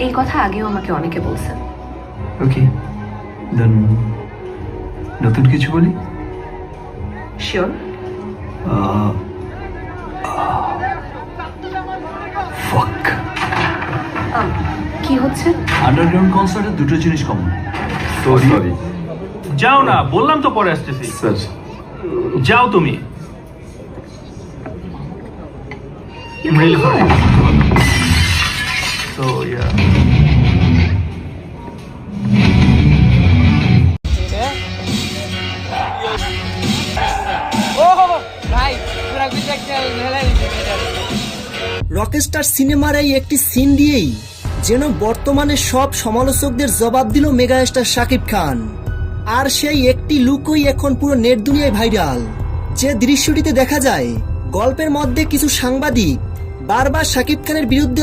এই কথা আগেও আমাকে অনেকে বলছে। ওকে, দেন নতুন কিছু বলি। শিওর। ফাক, কি হচ্ছে? আন্ডারগ্রাউন্ড কনসার্টে দুটো জিনিস কমন। সরি যাও না, বললাম তো পরে আসতেছি। স্যার। যাও তুমি। You I'm can really go. sorry. So yeah. Rockstar সিনেমার এই একটি সিন দিয়েই যেন বর্তমানে সব সমালোচকদের জবাব দিল মেগাস্টার শাকিব খান। আর সেই একটি লুকই এখন পুরো নেট দুনিয়ায় ভাইরাল। যে দৃশ্যটিতে দেখা যায় গল্পের মধ্যে কিছু সাংবাদিক বারবার শাকিব খানের বিরুদ্ধে